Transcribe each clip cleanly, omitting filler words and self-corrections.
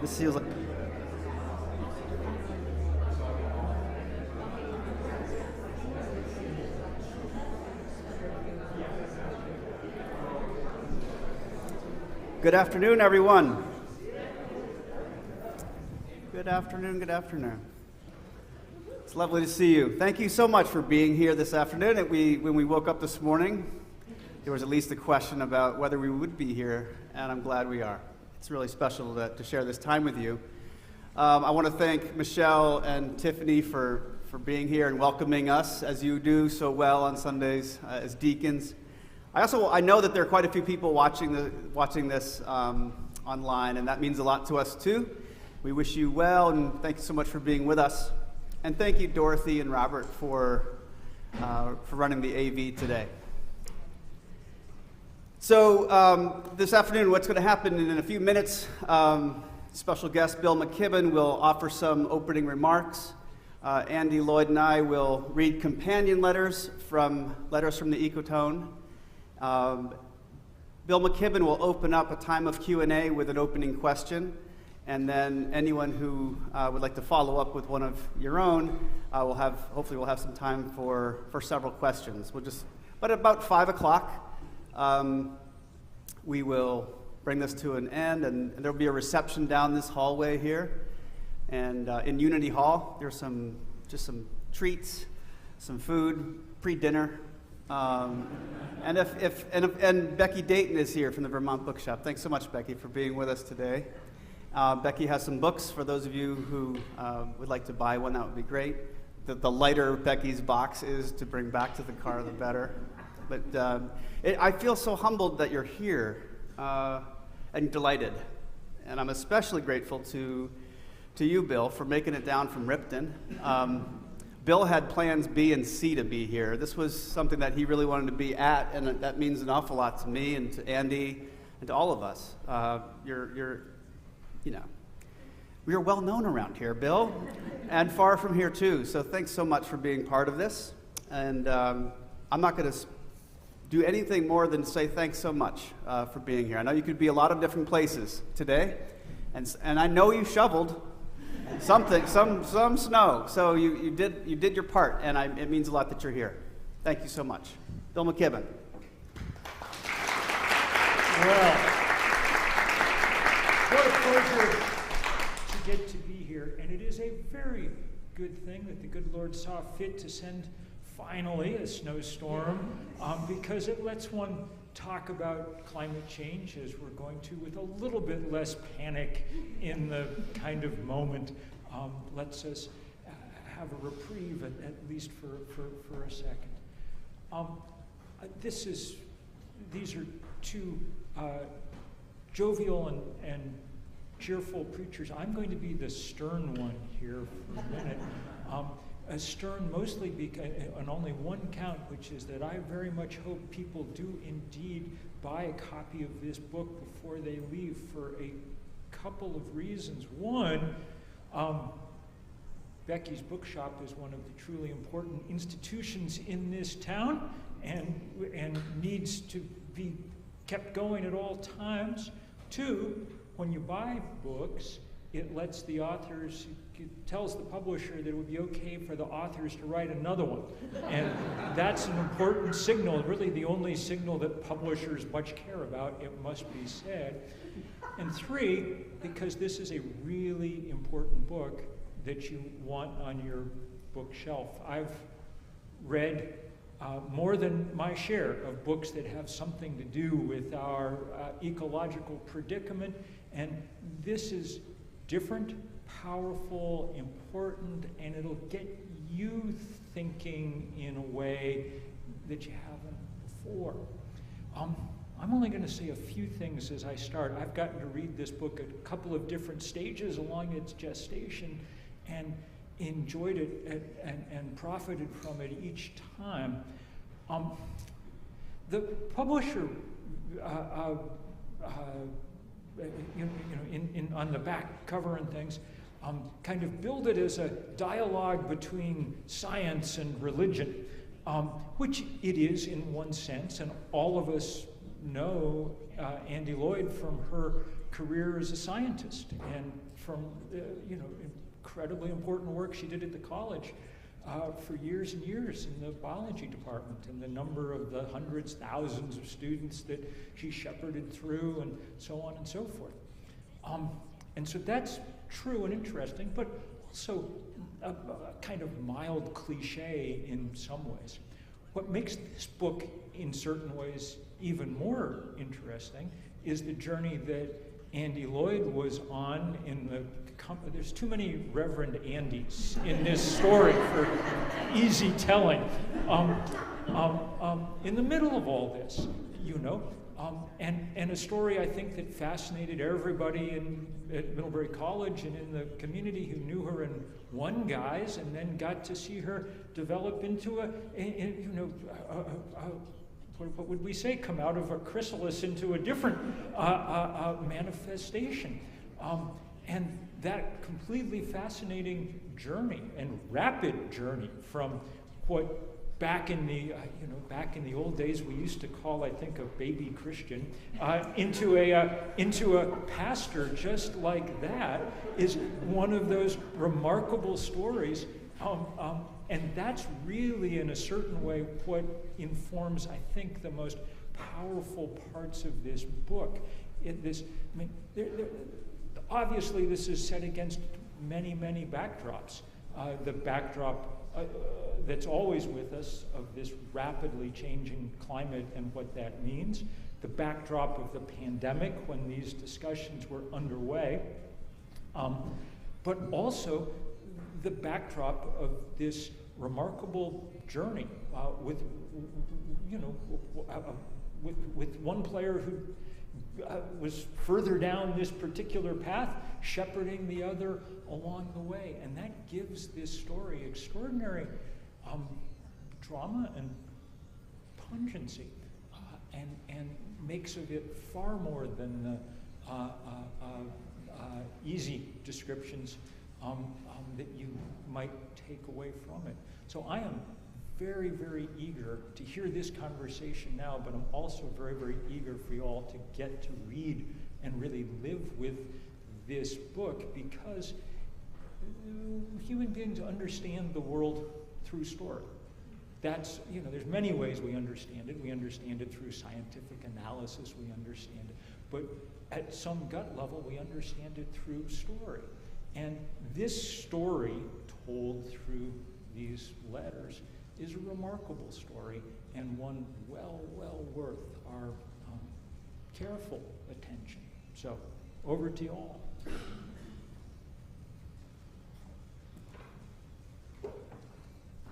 This feels like... Good afternoon, everyone. Good afternoon, good afternoon. It's lovely to see you. Thank you so much for being here this afternoon. When we woke up this morning, there was at least a question about whether we would be here, and I'm glad we are. It's really special to share this time with you. I want to thank Michelle and Tiffany for being here and welcoming us, as you do so well on Sundays as deacons. I know that there are quite a few people watching this online, and that means a lot to us too. We wish you well, and thank you so much for being with us. And thank you, Dorothy and Robert, for running the AV today. So this afternoon, what's going to happen in a few minutes, special guest Bill McKibben will offer some opening remarks. Andy Lloyd and I will read companion letters from the Ecotone. Bill McKibben will open up a time of Q&A with an opening question, and then anyone who would like to follow up with one of your own hopefully we'll have some time for several questions. But about 5 o'clock, we will bring this to an end, and there will be a reception down this hallway here, and in Unity Hall there's some treats, some food, pre-dinner. And Becky Dayton is here from the Vermont Bookshop. Thanks so much, Becky, for being with us today. Becky has some books for those of you who would like to buy one. That would be great. The lighter Becky's box is to bring back to the car, the better. But I feel so humbled that you're here and delighted. And I'm especially grateful to you, Bill, for making it down from Ripton. Bill had plans B and C to be here. This was something that he really wanted to be at, and that means an awful lot to me and to Andy and to all of us. We're well known around here, Bill, and far from here too. So thanks so much for being part of this. And I'm not going to do anything more than say thanks so much for being here. I know you could be a lot of different places today, and I know you shoveled some snow. So you did your part, and it means a lot that you're here. Thank you so much. Bill McKibben. Well, what a pleasure to get to be here, and it is a very good thing that the good Lord saw fit to send finally a snowstorm, because it lets one talk about climate change, as we're going to, with a little bit less panic in the kind of moment. Lets us have a reprieve, at least for a second. These are two jovial and cheerful preachers. I'm going to be the stern one here for a minute. Stern mostly on only one count, which is that I very much hope people do indeed buy a copy of this book before they leave, for a couple of reasons. One, Becky's Bookshop is one of the truly important institutions in this town, and needs to be kept going at all times. Two, when you buy books, it lets the authors, it tells the publisher that it would be okay for the authors to write another one. And that's an important signal, really the only signal that publishers much care about, it must be said. And three, because this is a really important book that you want on your bookshelf. I've read more than my share of books that have something to do with our ecological predicament, and this is different, powerful, important, and it'll get you thinking in a way that you haven't before. I'm only going to say a few things as I start. I've gotten to read this book at a couple of different stages along its gestation, and enjoyed it and profited from it each time. The publisher, on the back cover and things, kind of billed it as a dialogue between science and religion, which it is in one sense, and all of us know Andy Lloyd from her career as a scientist, and from incredibly important work she did at the college for years and years in the biology department, and the number of the hundreds, thousands of students that she shepherded through, and so on and so forth. And so that's true and interesting, but also a kind of mild cliche in some ways. What makes this book, in certain ways, even more interesting is the journey that Andy Lloyd was on in the there's too many Reverend Andys in this story for easy telling. In the middle of all this, and a story I think that fascinated everybody at Middlebury College and in the community who knew her in one guise, and then got to see her develop into what would we say, come out of a chrysalis into a different manifestation. And that completely fascinating journey and rapid journey from what back in the old days we used to call, I think, a baby Christian, into a pastor just like that is one of those remarkable stories. And that's really, in a certain way, what informs, I think, the most powerful parts of this book. Obviously, this is set against many, many backdrops. The backdrop that's always with us of this rapidly changing climate and what that means. The backdrop of the pandemic when these discussions were underway. But also the backdrop of this remarkable journey with one player who was further down this particular path, shepherding the other along the way. And that gives this story extraordinary drama and pungency, and makes of it far more than the easy descriptions that you might take away from it. So I am very, very eager to hear this conversation now, but I'm also very, very eager for you all to get to read and really live with this book, because human beings understand the world through story. That's, there's many ways we understand it. We understand it through scientific analysis, we understand it. But at some gut level, we understand it through story. And this story told through these letters is a remarkable story, and one well worth our careful attention. So, over to you all.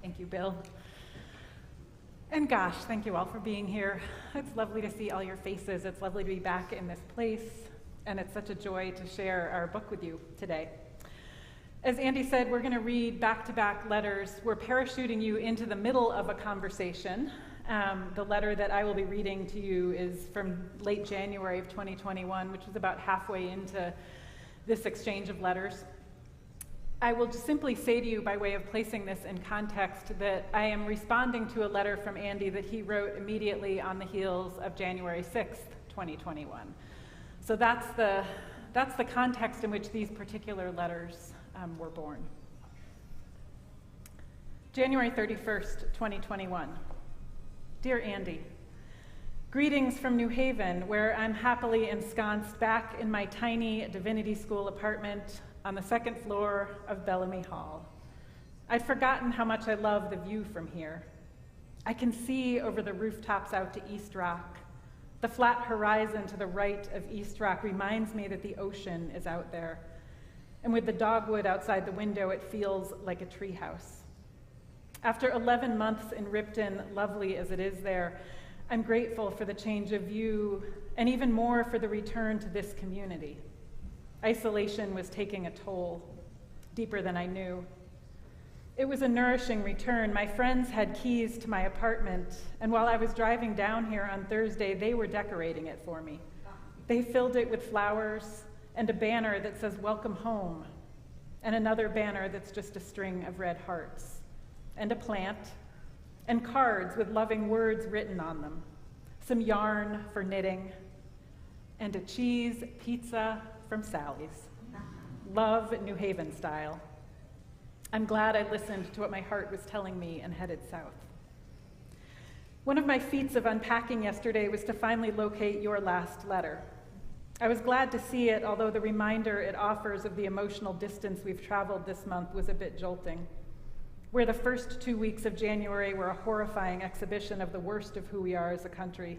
Thank you, Bill. And gosh, thank you all for being here. It's lovely to see all your faces. It's lovely to be back in this place, and it's such a joy to share our book with you today. As Andy said, we're going to read back-to-back letters. We're parachuting you into the middle of a conversation. The letter that I will be reading to you is from late January of 2021, which is about halfway into this exchange of letters. I will just simply say to you, by way of placing this in context, that I am responding to a letter from Andy that he wrote immediately on the heels of January 6th, 2021. So that's the context in which these particular letters were born. January 31st, 2021. Dear Andy, greetings from New Haven, where I'm happily ensconced back in my tiny divinity school apartment on the second floor of Bellamy Hall. I'd forgotten how much I love the view from here. I can see over the rooftops out to East Rock. The flat horizon to the right of East Rock reminds me that the ocean is out there. And with the dogwood outside the window, it feels like a treehouse. After 11 months in Ripton, lovely as it is there, I'm grateful for the change of view, and even more for the return to this community. Isolation was taking a toll, deeper than I knew. It was a nourishing return. My friends had keys to my apartment, and while I was driving down here on Thursday, they were decorating it for me. They filled it with flowers, and a banner that says "Welcome Home," and another banner that's just a string of red hearts, and a plant, and cards with loving words written on them, some yarn for knitting, and a cheese pizza from Sally's. love New Haven style. I'm glad I listened to what my heart was telling me and headed south. One of my feats of unpacking yesterday was to finally locate your last letter. I was glad to see it, although the reminder it offers of the emotional distance we've traveled this month was a bit jolting. Where the first 2 weeks of January were a horrifying exhibition of the worst of who we are as a country,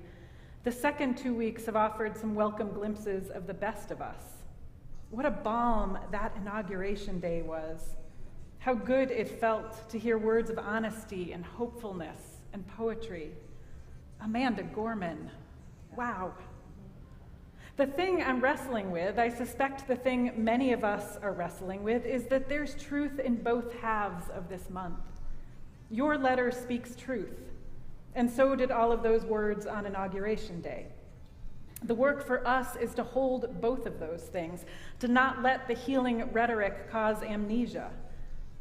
the second 2 weeks have offered some welcome glimpses of the best of us. What a balm that inauguration day was. How good it felt to hear words of honesty and hopefulness and poetry. Amanda Gorman, wow. The thing I'm wrestling with, I suspect the thing many of us are wrestling with, is that there's truth in both halves of this month. Your letter speaks truth, and so did all of those words on Inauguration Day. The work for us is to hold both of those things, to not let the healing rhetoric cause amnesia.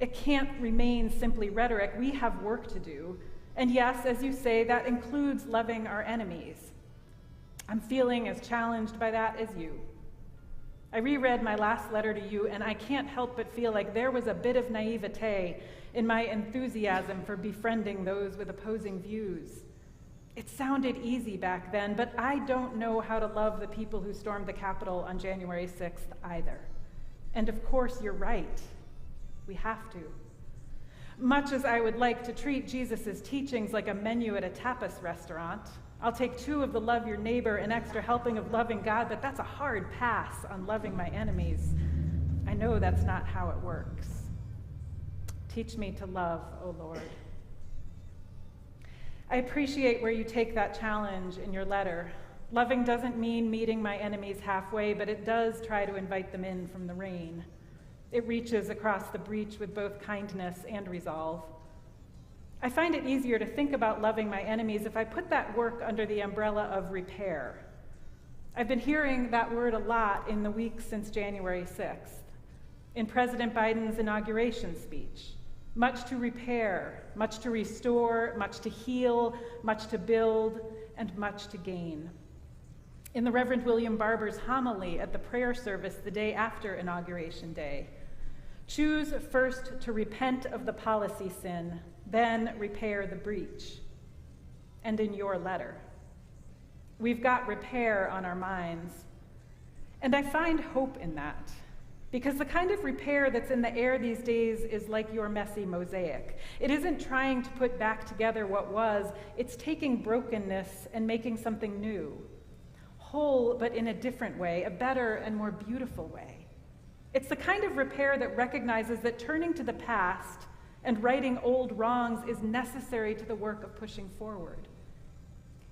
It can't remain simply rhetoric. We have work to do. And yes, as you say, that includes loving our enemies. I'm feeling as challenged by that as you. I reread my last letter to you, and I can't help but feel like there was a bit of naivete in my enthusiasm for befriending those with opposing views. It sounded easy back then, but I don't know how to love the people who stormed the Capitol on January 6th either. And of course, you're right. We have to. Much as I would like to treat Jesus' teachings like a menu at a tapas restaurant, I'll take 2 of the love your neighbor, an extra helping of loving God, but that's a hard pass on loving my enemies. I know that's not how it works. Teach me to love, O Lord. I appreciate where you take that challenge in your letter. Loving doesn't mean meeting my enemies halfway, but it does try to invite them in from the rain. It reaches across the breach with both kindness and resolve. I find it easier to think about loving my enemies if I put that work under the umbrella of repair. I've been hearing that word a lot in the weeks since January 6th. In President Biden's inauguration speech, much to repair, much to restore, much to heal, much to build, and much to gain. In the Reverend William Barber's homily at the prayer service the day after Inauguration Day, choose first to repent of the policy sin, then repair the breach. And in your letter, we've got repair on our minds. And I find hope in that, because the kind of repair that's in the air these days is like your messy mosaic. It isn't trying to put back together what was, it's taking brokenness and making something new. Whole, but in a different way, a better and more beautiful way. It's the kind of repair that recognizes that turning to the past and righting old wrongs is necessary to the work of pushing forward.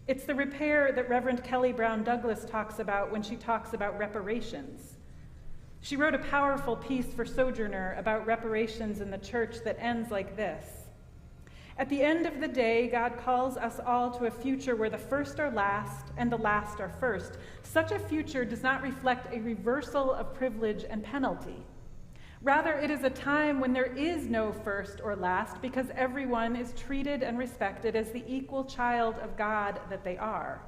It's the repair that Reverend Kelly Brown Douglas talks about when she talks about reparations. She wrote a powerful piece for Sojourner about reparations in the church that ends like this. At the end of the day, God calls us all to a future where the first are last and the last are first. Such a future does not reflect a reversal of privilege and penalty. Rather, it is a time when there is no first or last because everyone is treated and respected as the equal child of God that they are.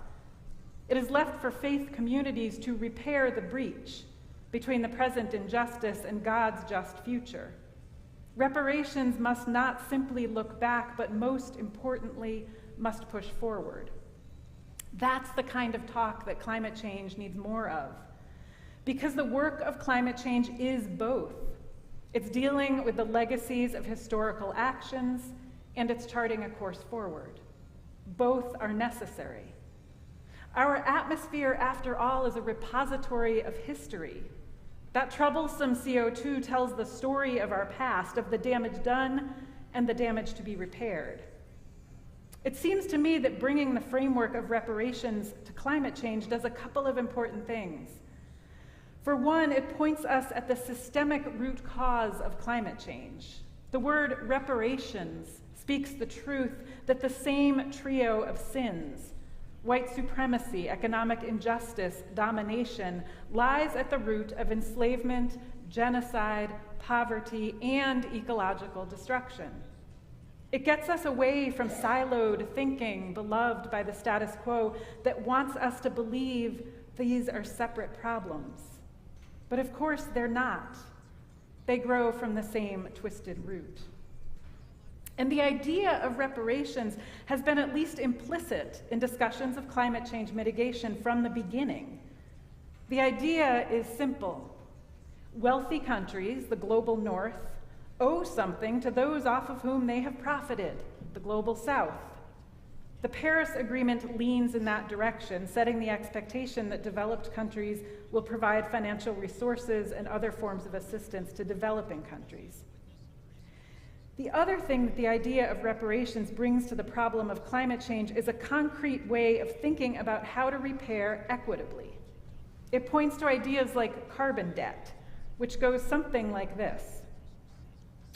It is left for faith communities to repair the breach between the present injustice and God's just future. Reparations must not simply look back, but most importantly, must push forward. That's the kind of talk that climate change needs more of, because the work of climate change is both. It's dealing with the legacies of historical actions, and it's charting a course forward. Both are necessary. Our atmosphere, after all, is a repository of history. That troublesome CO2 tells the story of our past, of the damage done and the damage to be repaired. It seems to me that bringing the framework of reparations to climate change does a couple of important things. For one, it points us at the systemic root cause of climate change. The word reparations speaks the truth that the same trio of sins, white supremacy, economic injustice, domination, lies at the root of enslavement, genocide, poverty, and ecological destruction. It gets us away from siloed thinking beloved by the status quo that wants us to believe these are separate problems. But of course, they're not. They grow from the same twisted root. And the idea of reparations has been at least implicit in discussions of climate change mitigation from the beginning. The idea is simple. Wealthy countries, the global north, owe something to those off of whom they have profited, the global south. The Paris Agreement leans in that direction, setting the expectation that developed countries will provide financial resources and other forms of assistance to developing countries. The other thing that the idea of reparations brings to the problem of climate change is a concrete way of thinking about how to repair equitably. It points to ideas like carbon debt, which goes something like this.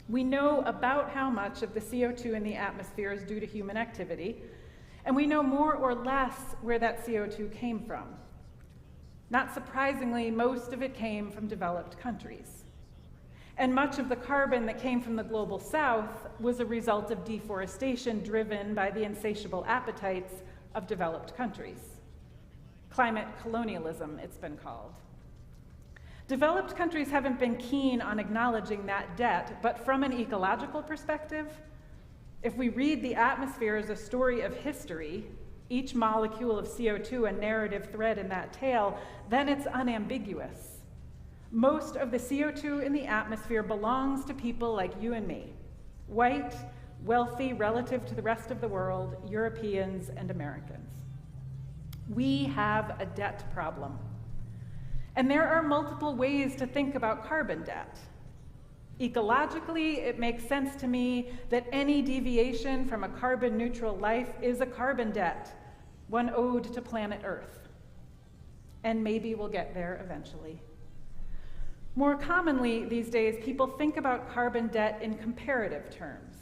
We know about how much of the CO2 in the atmosphere is due to human activity, and we know more or less where that CO2 came from. Not surprisingly, most of it came from developed countries. And much of the carbon that came from the global south was a result of deforestation driven by the insatiable appetites of developed countries. Climate colonialism, it's been called. Developed countries haven't been keen on acknowledging that debt, but from an ecological perspective, if we read the atmosphere as a story of history, each molecule of CO2 a narrative thread in that tale, then it's unambiguous. Most of the CO2 in the atmosphere belongs to people like you and me, white, wealthy relative to the rest of the world, Europeans and Americans. We have a debt problem. And there are multiple ways to think about carbon debt. Ecologically, it makes sense to me that any deviation from a carbon neutral life is a carbon debt, one owed to planet Earth. And maybe we'll get there eventually. More commonly these days, people think about carbon debt in comparative terms,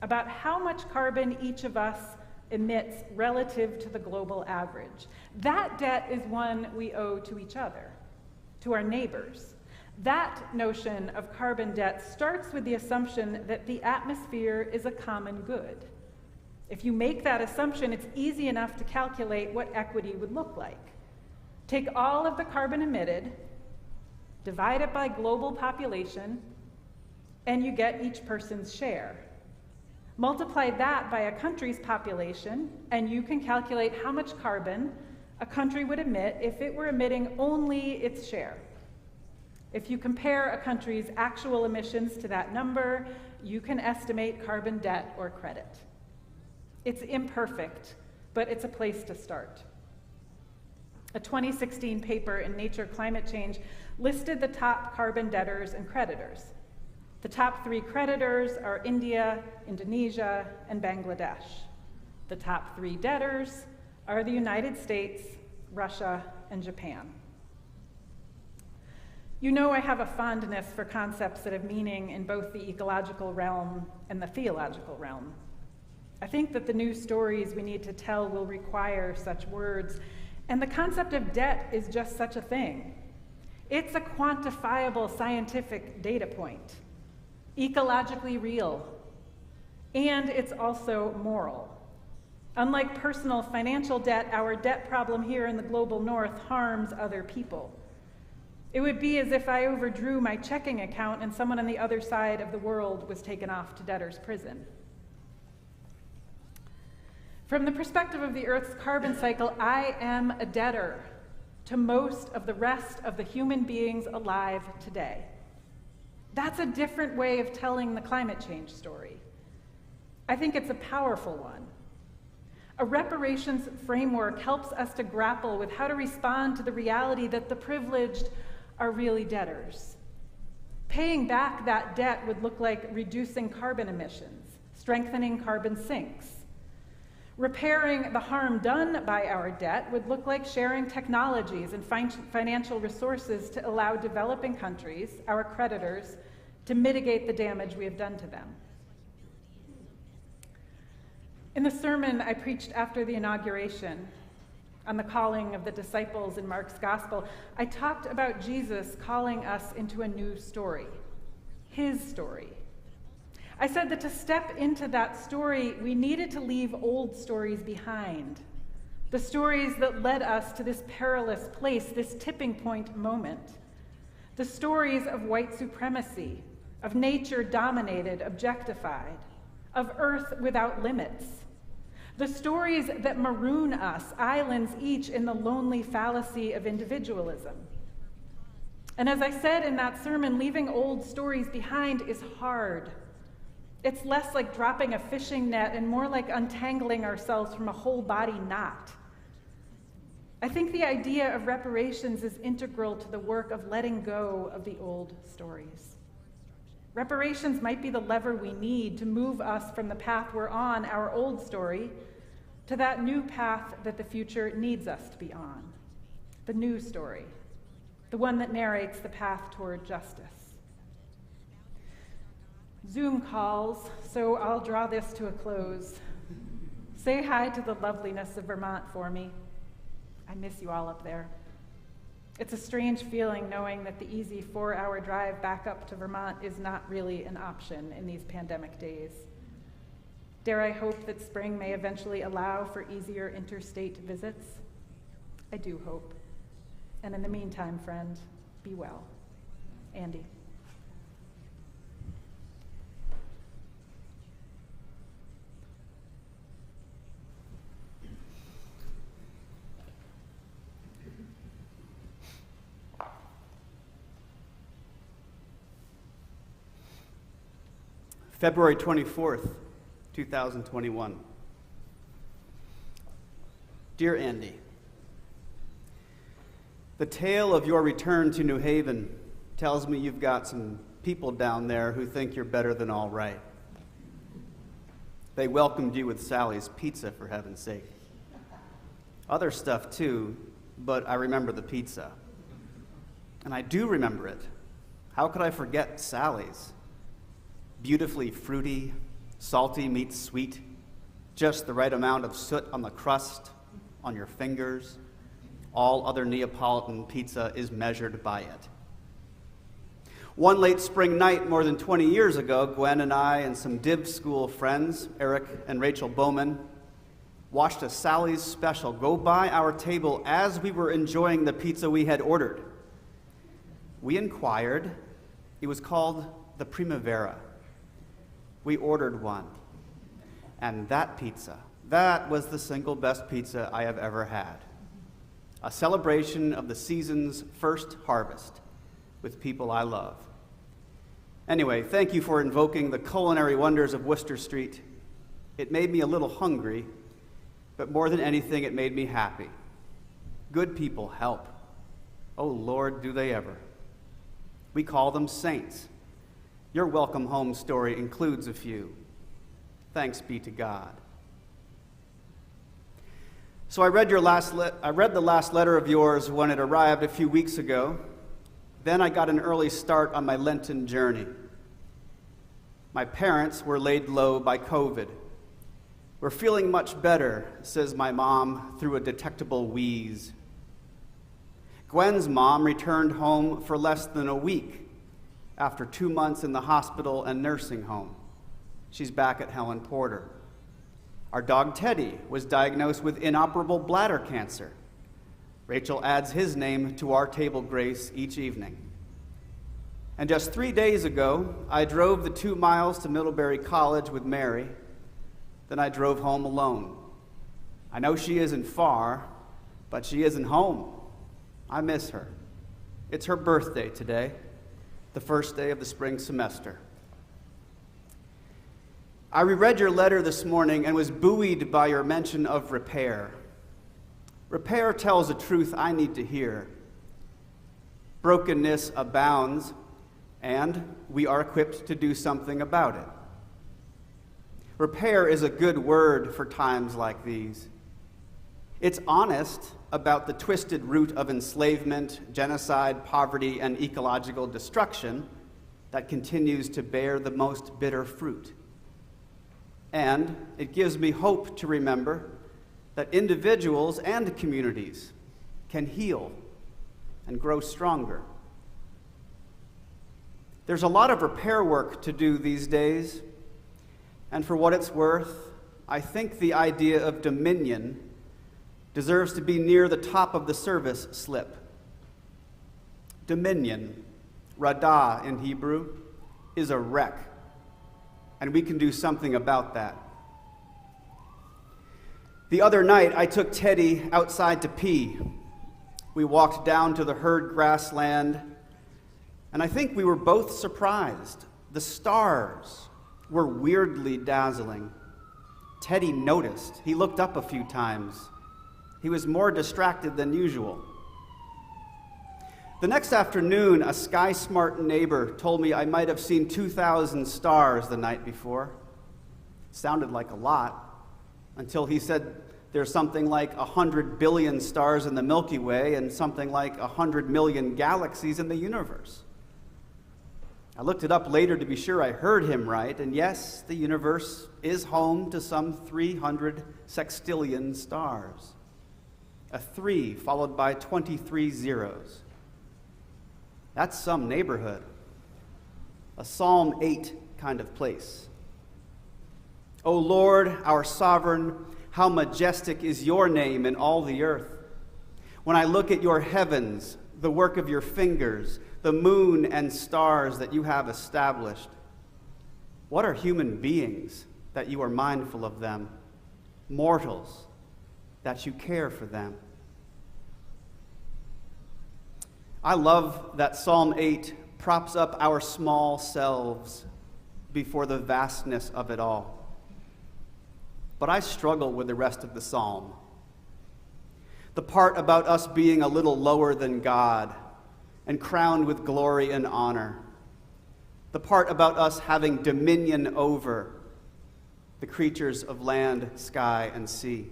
about how much carbon each of us emits relative to the global average. That debt is one we owe to each other, to our neighbors. That notion of carbon debt starts with the assumption that the atmosphere is a common good. If you make that assumption, it's easy enough to calculate what equity would look like. Take all of the carbon emitted, divide it by global population, and you get each person's share. Multiply that by a country's population, and you can calculate how much carbon a country would emit if it were emitting only its share. If you compare a country's actual emissions to that number, you can estimate carbon debt or credit. It's imperfect, but it's a place to start. A 2016 paper in Nature Climate Change listed the top carbon debtors and creditors. The top 3 creditors are India, Indonesia, and Bangladesh. The top 3 debtors are the United States, Russia, and Japan. You know I have a fondness for concepts that have meaning in both the ecological realm and the theological realm. I think that the new stories we need to tell will require such words, and the concept of debt is just such a thing. It's a quantifiable scientific data point, ecologically real, and it's also moral. Unlike personal financial debt, our debt problem here in the global north harms other people. It would be as if I overdrew my checking account and someone on the other side of the world was taken off to debtor's prison. From the perspective of the Earth's carbon cycle, I am a debtor to most of the rest of the human beings alive today. That's a different way of telling the climate change story. I think it's a powerful one. A reparations framework helps us to grapple with how to respond to the reality that the privileged are really debtors. Paying back that debt would look like reducing carbon emissions, strengthening carbon sinks. Repairing the harm done by our debt would look like sharing technologies and financial resources to allow developing countries, our creditors, to mitigate the damage we have done to them. In the sermon I preached after the inauguration, on the calling of the disciples in Mark's Gospel, I talked about Jesus calling us into a new story, his story. I said that to step into that story, we needed to leave old stories behind, the stories that led us to this perilous place, this tipping point moment. The stories of white supremacy, of nature dominated, objectified, of earth without limits. The stories that maroon us, islands each in the lonely fallacy of individualism. And as I said in that sermon, leaving old stories behind is hard. It's less like dropping a fishing net and more like untangling ourselves from a whole body knot. I think the idea of reparations is integral to the work of letting go of the old stories. Reparations might be the lever we need to move us from the path we're on, our old story, to that new path that the future needs us to be on, the new story, the one that narrates the path toward justice. Zoom calls, so I'll draw this to a close. Say hi to the loveliness of Vermont for me. I miss you all up there. It's a strange feeling knowing that the easy 4-hour drive back up to Vermont is not really an option in these pandemic days. Dare I hope that spring may eventually allow for easier interstate visits? I do hope. And in the meantime, friend, be well. Andy. February 24th, 2021. Dear Andy, the tale of your return to New Haven tells me you've got some people down there who think you're better than all right. They welcomed you with Sally's Pizza, for heaven's sake. Other stuff too, but I remember the pizza. And I do remember it. How could I forget Sally's? Beautifully fruity, salty meets sweet, just the right amount of soot on the crust, on your fingers. All other Neapolitan pizza is measured by it. One late spring night more than 20 years ago, Gwen and I and some Div School friends, Eric and Rachel Bowman, watched a Sally's special go by our table as we were enjoying the pizza we had ordered. We inquired. It was called the Primavera. We ordered one. And that pizza, that was the single best pizza I have ever had. A celebration of the season's first harvest with people I love. Anyway, thank you for invoking the culinary wonders of Worcester Street. It made me a little hungry, but more than anything, it made me happy. Good people help. Oh Lord, do they ever. We call them saints. Your welcome home story includes a few. Thanks be to God. So I read the last letter of yours when it arrived a few weeks ago. Then I got an early start on my Lenten journey. My parents were laid low by COVID. We're feeling much better, says my mom through a detectable wheeze. Gwen's mom returned home for less than a week after 2 months in the hospital and nursing home. She's back at Helen Porter. Our dog Teddy was diagnosed with inoperable bladder cancer. Rachel adds his name to our table grace each evening. And just 3 days ago, I drove the 2 miles to Middlebury College with Mary. Then I drove home alone. I know she isn't far, but she isn't home. I miss her. It's her birthday today, the first day of the spring semester. I reread your letter this morning and was buoyed by your mention of repair. Repair tells a truth I need to hear. Brokenness abounds, and we are equipped to do something about it. Repair is a good word for times like these. It's honest about the twisted root of enslavement, genocide, poverty, and ecological destruction that continues to bear the most bitter fruit. And it gives me hope to remember that individuals and communities can heal and grow stronger. There's a lot of repair work to do these days, and for what it's worth, I think the idea of dominion deserves to be near the top of the service slip. Dominion, radah in Hebrew, is a wreck. And we can do something about that. The other night, I took Teddy outside to pee. We walked down to the herd grassland, and I think we were both surprised. The stars were weirdly dazzling. Teddy noticed. He looked up a few times. He was more distracted than usual. The next afternoon, a sky-smart neighbor told me I might have seen 2,000 stars the night before. It sounded like a lot, until he said there's something like 100 billion stars in the Milky Way and something like 100 million galaxies in the universe. I looked it up later to be sure I heard him right, and yes, the universe is home to some 300 sextillion stars. A 3 followed by 23 zeros. That's some neighborhood. A Psalm 8 kind of place. O Lord, our sovereign, how majestic is your name in all the earth. When I look at your heavens, the work of your fingers, the moon and stars that you have established, what are human beings that you are mindful of them? Mortals, that you care for them. I love that Psalm 8 props up our small selves before the vastness of it all. But I struggle with the rest of the psalm. The part about us being a little lower than God and crowned with glory and honor. The part about us having dominion over the creatures of land, sky, and sea.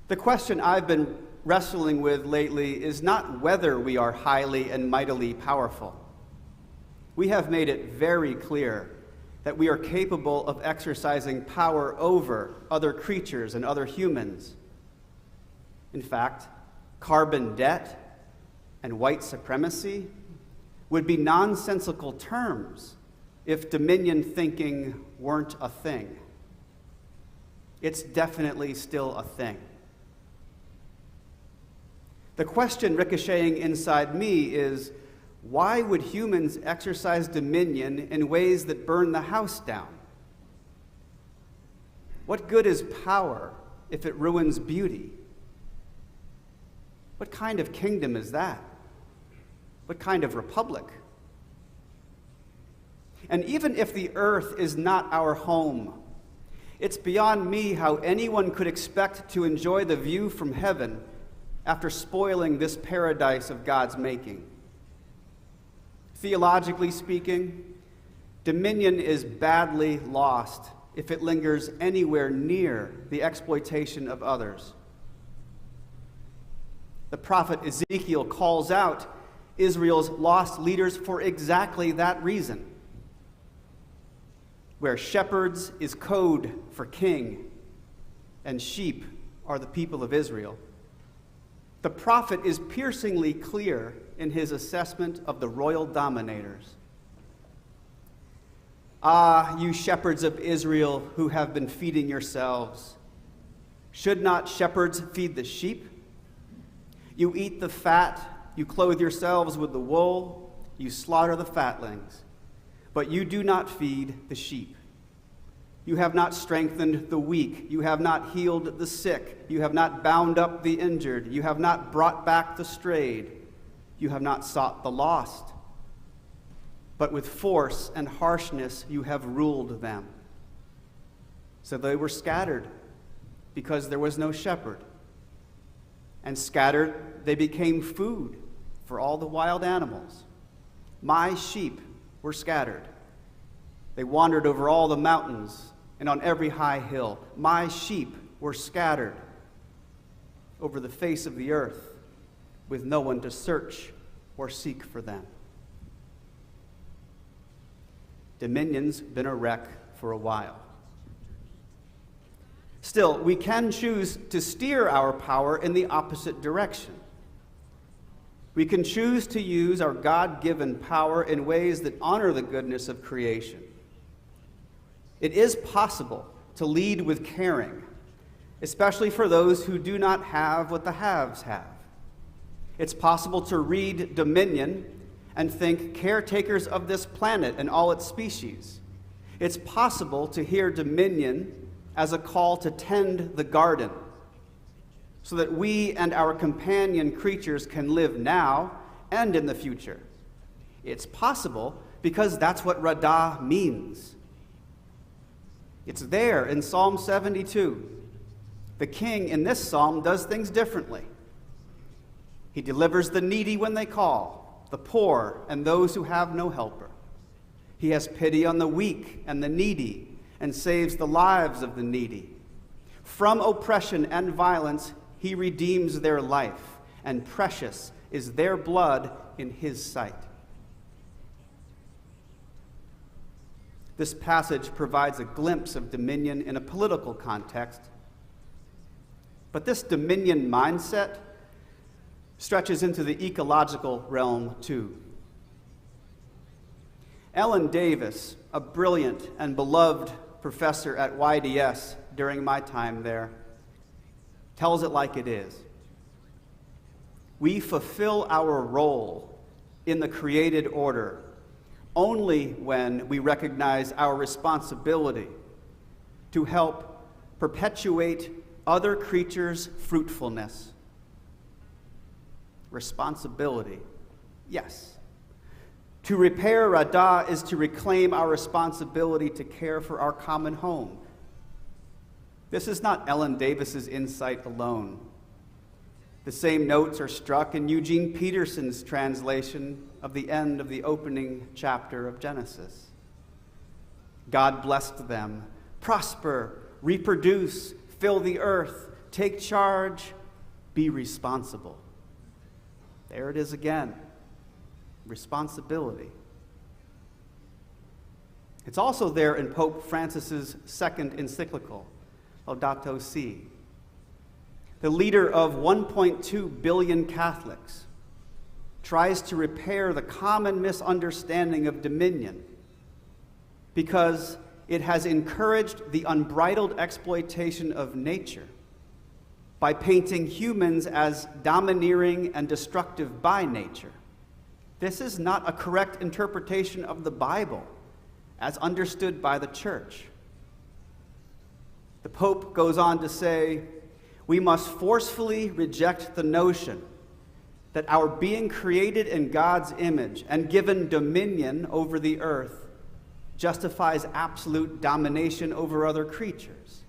The question I've been wrestling with lately is not whether we are highly and mightily powerful. We have made it very clear that we are capable of exercising power over other creatures and other humans. In fact, carbon debt and white supremacy would be nonsensical terms if dominion thinking weren't a thing. It's definitely still a thing. The question ricocheting inside me is, why would humans exercise dominion in ways that burn the house down? What good is power if it ruins beauty? What kind of kingdom is that? What kind of republic? And even if the earth is not our home, it's beyond me how anyone could expect to enjoy the view from heaven after spoiling this paradise of God's making. Theologically speaking, dominion is badly lost if it lingers anywhere near the exploitation of others. The prophet Ezekiel calls out Israel's lost leaders for exactly that reason. Where shepherds is code for king, and sheep are the people of Israel. The prophet is piercingly clear in his assessment of the royal dominators. Ah, you shepherds of Israel who have been feeding yourselves, should not shepherds feed the sheep? You eat the fat, you clothe yourselves with the wool, you slaughter the fatlings, but you do not feed the sheep. You have not strengthened the weak. You have not healed the sick. You have not bound up the injured. You have not brought back the strayed. You have not sought the lost. But with force and harshness you have ruled them. So they were scattered because there was no shepherd. And scattered, they became food for all the wild animals. My sheep were scattered. They wandered over all the mountains and on every high hill. My sheep were scattered over the face of the earth with no one to search or seek for them. Dominion's been a wreck for a while. Still, we can choose to steer our power in the opposite direction. We can choose to use our God-given power in ways that honor the goodness of creation. It is possible to lead with caring, especially for those who do not have what the haves have. It's possible to read dominion and think caretakers of this planet and all its species. It's possible to hear dominion as a call to tend the garden, so that we and our companion creatures can live now and in the future. It's possible because that's what Radah means. It's there in Psalm 72. The king in this psalm does things differently. He delivers the needy when they call, the poor and those who have no helper. He has pity on the weak and the needy and saves the lives of the needy. From oppression and violence, he redeems their life, and precious is their blood in his sight. This passage provides a glimpse of dominion in a political context, but this dominion mindset stretches into the ecological realm too. Ellen Davis, a brilliant and beloved professor at YDS during my time there, tells it like it is. We fulfill our role in the created order only when we recognize our responsibility to help perpetuate other creatures' fruitfulness. Responsibility, yes. To repair Radah is to reclaim our responsibility to care for our common home. This is not Ellen Davis's insight alone. The same notes are struck in Eugene Peterson's translation of the end of the opening chapter of Genesis. God blessed them. Prosper, reproduce, fill the earth, take charge, be responsible. There it is again. Responsibility. It's also there in Pope Francis's second encyclical, Laudato Si. The leader of 1.2 billion Catholics tries to repair the common misunderstanding of dominion because it has encouraged the unbridled exploitation of nature by painting humans as domineering and destructive by nature. This is not a correct interpretation of the Bible as understood by the Church. The Pope goes on to say, we must forcefully reject the notion that our being created in God's image and given dominion over the earth justifies absolute domination over other creatures.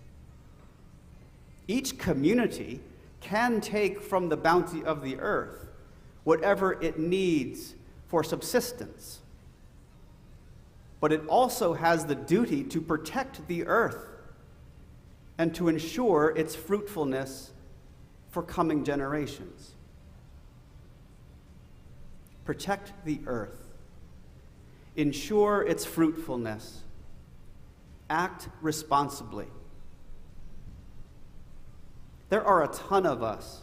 Each community can take from the bounty of the earth whatever it needs for subsistence, but it also has the duty to protect the earth and to ensure its fruitfulness for coming generations. Protect the earth. Ensure its fruitfulness. Act responsibly. There are a ton of us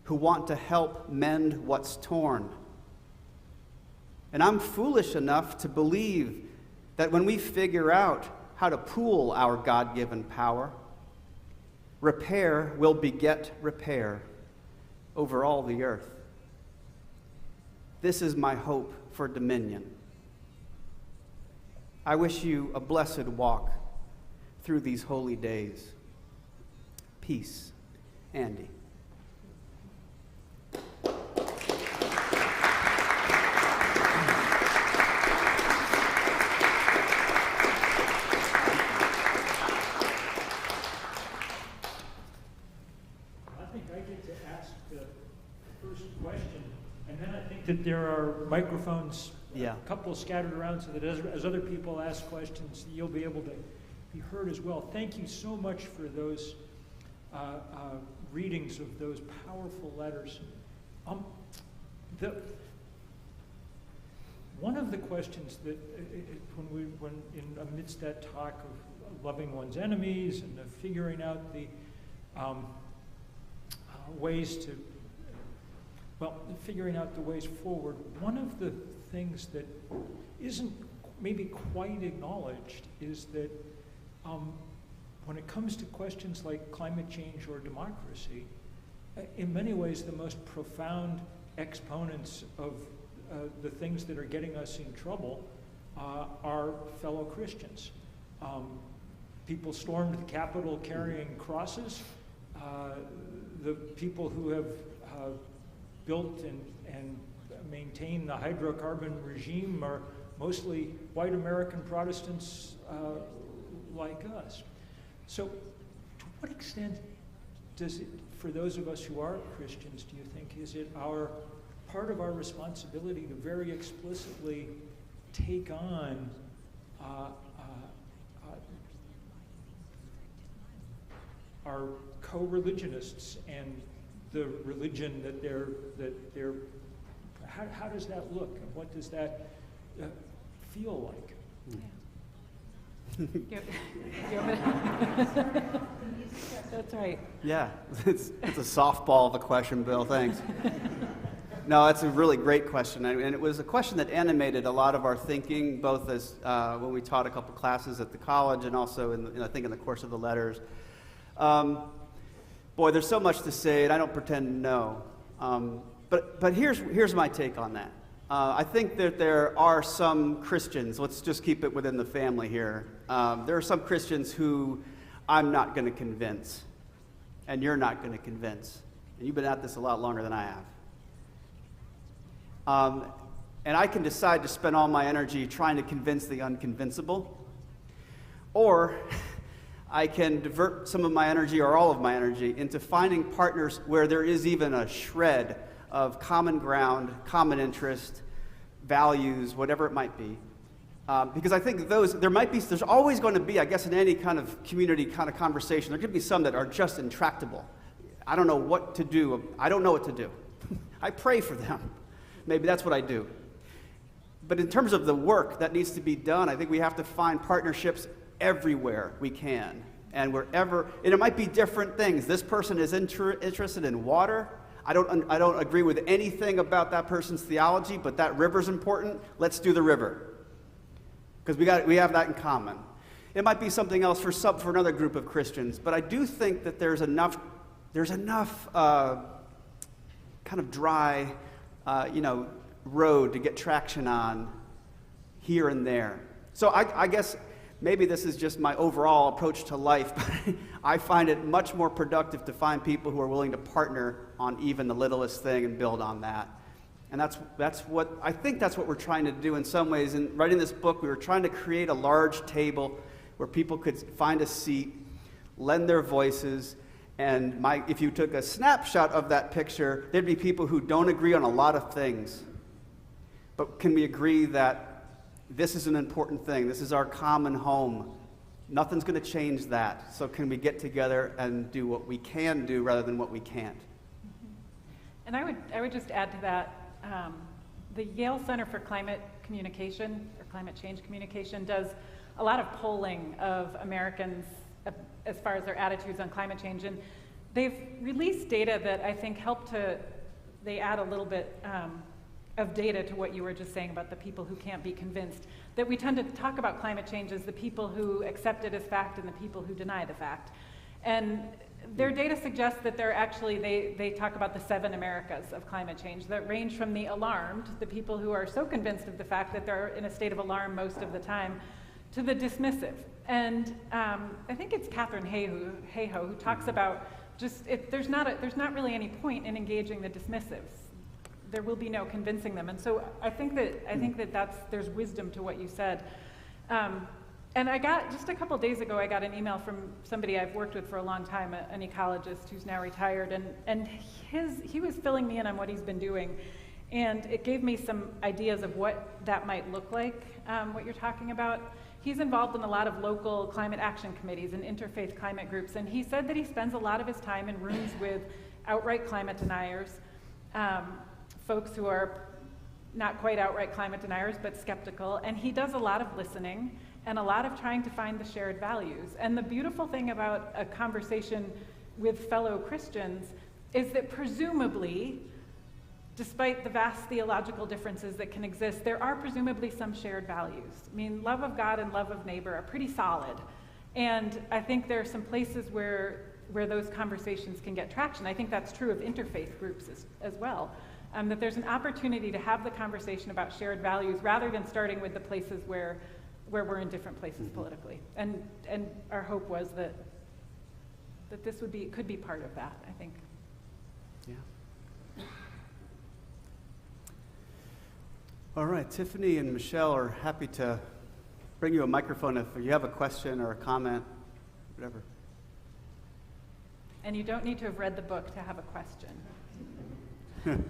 who want to help mend what's torn. And I'm foolish enough to believe that when we figure out how to pool our God-given power, repair will beget repair over all the earth. This is my hope for dominion. I wish you a blessed walk through these holy days. Peace, Andy. That there are microphones, Yeah. a couple scattered around, so that as other people ask questions, you'll be able to be heard as well. Thank you so much for those readings of those powerful letters. One of the questions that when amidst that talk of loving one's enemies and of figuring out the ways to figuring out the ways forward, one of the things that isn't maybe quite acknowledged is that when it comes to questions like climate change or democracy, in many ways the most profound exponents of the things that are getting us in trouble are fellow Christians. People stormed the Capitol carrying crosses. The people who have built and maintained the hydrocarbon regime are mostly white American Protestants like us. So to what extent does it, for those of us who are Christians, do you think, is it part of our responsibility to very explicitly take on our co-religionists and the religion that they're how does that look, and what does that feel like? That's right. Yeah, it's a softball of a question, Bill, thanks. No, that's a really great question, and it was a question that animated a lot of our thinking, both as when we taught a couple classes at the college and also I think in the course of the letters. Boy, there's so much to say, and I don't pretend to know. But here's my take on that. I think that there are some Christians, let's just keep it within the family here. There are some Christians who I'm not going to convince, and you're not going to convince. And you've been at this a lot longer than I have. And I can decide to spend all my energy trying to convince the unconvincible, or I can divert some of my energy or all of my energy into finding partners where there is even a shred of common ground, common interest, values, whatever it might be. Because I think there's always going to be, I guess in any kind of community kind of conversation, there could be some that are just intractable. I don't know what to do. I don't know what to do. I pray for them. Maybe that's what I do. But in terms of the work that needs to be done, I think we have to find partnerships everywhere we can. And wherever, and it might be different things. This person is interested in water. I don't agree with anything about that person's theology, but that river's important. Let's do the river. Because we have that in common. It might be something else for another group of Christians, but I do think that there's enough kind of dry, road to get traction on here and there. So I guess maybe this is just my overall approach to life, but I find it much more productive to find people who are willing to partner on even the littlest thing and build on that. And that's what we're trying to do in some ways. In writing this book, we were trying to create a large table where people could find a seat, lend their voices, and if you took a snapshot of that picture, there'd be people who don't agree on a lot of things. But can we agree that this is an important thing? This is our common home. Nothing's going to change that. So can we get together and do what we can do rather than what we can't? And I would just add to that, the Yale Center for Climate Communication, or Climate Change Communication, does a lot of polling of Americans as far as their attitudes on climate change. And they've released data that I think they add a little bit of data to what you were just saying about the people who can't be convinced. That we tend to talk about climate change as the people who accept it as fact and the people who deny the fact. And their data suggests that they talk about the 7 Americas of climate change that range from the alarmed, the people who are so convinced of the fact that they're in a state of alarm most of the time, to the dismissive. And I think it's Katharine Hayhoe who talks about there's not really any point in engaging the dismissives. There will be no convincing them. And so I think that there's wisdom to what you said. And just a couple days ago, I got an email from somebody I've worked with for a long time, an ecologist who's now retired, and he was filling me in on what he's been doing. And it gave me some ideas of what that might look like, what you're talking about. He's involved in a lot of local climate action committees and interfaith climate groups, and he said that he spends a lot of his time in rooms with outright climate deniers, folks who are not quite outright climate deniers, but skeptical, and he does a lot of listening and a lot of trying to find the shared values. And the beautiful thing about a conversation with fellow Christians is that presumably, despite the vast theological differences that can exist, there are presumably some shared values. I mean, love of God and love of neighbor are pretty solid. And I think there are some places where those conversations can get traction. I think that's true of interfaith groups as well. that there's an opportunity to have the conversation about shared values rather than starting with the places where we're in different places politically. And our hope was that this could be part of that, I think. Yeah. All right, Tiffany and Michelle are happy to bring you a microphone if you have a question or a comment, whatever. And you don't need to have read the book to have a question. I have a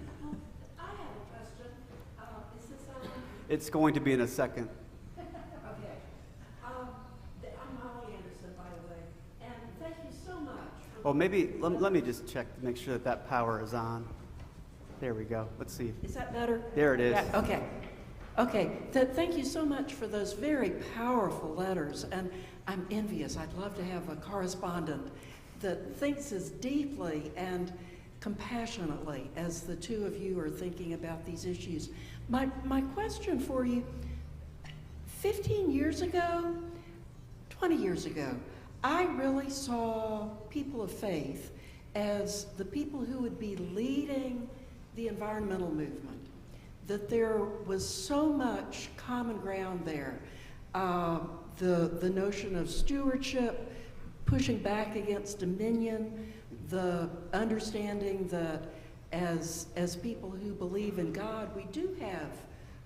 question. Is this on? It's going to be in a second. Okay. I'm Molly Anderson, by the way, and thank you so much. Well, maybe, let me just check to make sure that power is on. There we go. Let's see. Is that better? There it is. Yes. Okay. Okay. Thank you so much for those very powerful letters, and I'm envious. I'd love to have a correspondent that thinks as deeply and compassionately as the two of you are thinking about these issues. My question for you, 15 years ago, 20 years ago, I really saw people of faith as the people who would be leading the environmental movement, that there was so much common ground there. The notion of stewardship, pushing back against dominion, the understanding that as people who believe in God, we do have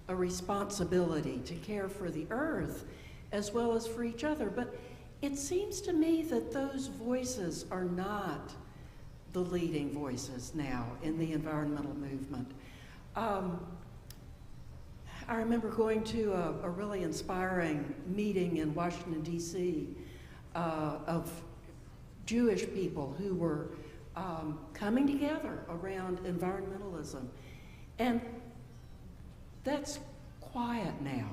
a responsibility to care for the earth as well as for each other. But it seems to me that those voices are not the leading voices now in the environmental movement. I remember going to a really inspiring meeting in Washington, D.C. Of Jewish people who were coming together around environmentalism. And that's quiet now.